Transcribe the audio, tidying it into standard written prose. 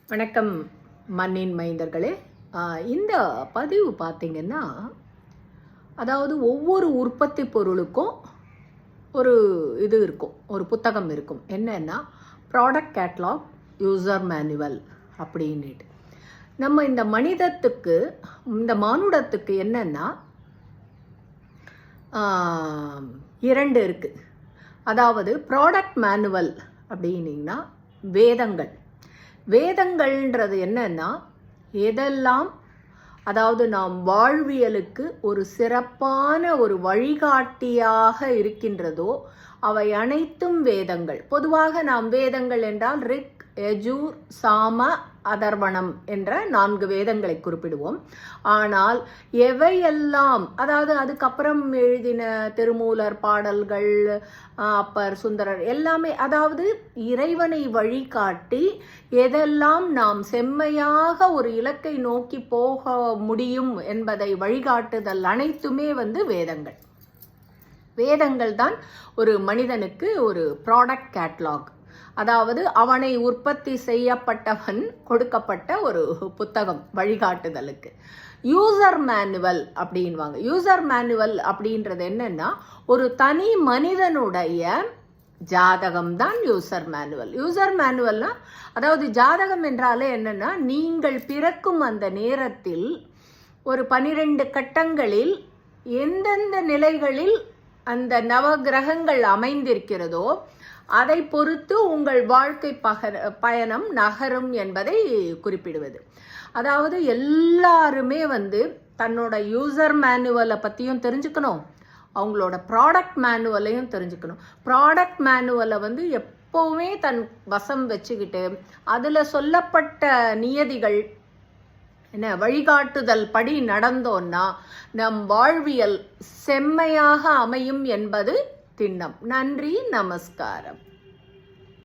வணக்கம் மண்ணின் மைந்தர்களே. இந்த பதிவு பார்த்திங்கன்னா, அதாவது ஒவ்வொரு உற்பத்தி பொருளுக்கும் ஒரு இது இருக்கும், ஒரு புத்தகம் இருக்கும். என்னன்னா ப்ராடக்ட் கேட்லாக், யூசர் மேனுவல் அப்படின்ட்டு. நம்ம இந்த மனிதத்துக்கு, இந்த மானுடத்துக்கு என்னன்னா இரண்டு இருக்குது. அதாவது ப்ராடக்ட் மேனுவல் அப்படின்னிங்கன்னா வேதங்கள்ன்றது என்னன்னா, எதெல்லாம் அதாவது நாம் வாழ்வியலுக்கு ஒரு சிறப்பான ஒரு வழிகாட்டியாக இருக்கின்றதோ அவை அனைத்தும் வேதங்கள். பொதுவாக நாம் வேதங்கள் என்றால் ரிக், யஜூர், சாம, அதர்வணம் என்ற 4 வேதங்களை குறிப்பிடுவோம். ஆனால் எவையெல்லாம், அதாவது அதுக்கப்புறம் எழுதின திருமூலர் பாடல்கள், அப்பர், சுந்தரர் எல்லாமே, அதாவது இறைவனை வழிகாட்டி எதெல்லாம் நாம் செம்மையாக ஒரு இலக்கை நோக்கி போக முடியும் என்பதை வழிகாட்டுதல் அனைத்துமே வேதங்கள். வேதங்கள் தான் ஒரு மனிதனுக்கு ஒரு ப்ராடக்ட் கேட்லாக். அதாவது அவனை உற்பத்தி செய்யப்பட்டவன் கொடுக்கப்பட்ட ஒரு புத்தகம் வழிகாட்டுதலுக்கு. யூசர் மேனுவல் அப்படின்வாங்க. யூசர் மேனுவல் அப்படின்றது என்னன்னா, ஒரு தனி மனிதனுடைய ஜாதகம் தான் யூசர் மேனுவல். யூசர் மேனுவல்னா, அதாவது ஜாதகம் என்றாலே என்னன்னா, நீங்கள் பிறக்கும் அந்த நேரத்தில் ஒரு 12 கட்டங்களில் எந்தெந்த நிலைகளில் அந்த நவகிரகங்கள் அமைந்திருக்கிறதோ அதை பொறுத்து உங்கள் வாழ்க்கை பயணம் நகரும் என்பதை குறிப்பிடுவது. அதாவது எல்லாருமே தன்னோட யூசர் மேனுவலை பற்றியும் தெரிஞ்சுக்கணும், அவங்களோட ப்ராடக்ட் மேனுவலையும் தெரிஞ்சுக்கணும். ப்ராடக்ட் மேனுவலை எப்போவுமே தன் வசம் வச்சுக்கிட்டு அதில் சொல்லப்பட்ட நியதிகள் என்ன வழிகாட்டுதல் படி நடந்தோன்னா நம் வாழ்வியல் செம்மையாக அமையும் என்பது திண்ணம். நன்றி, நமஸ்காரம்.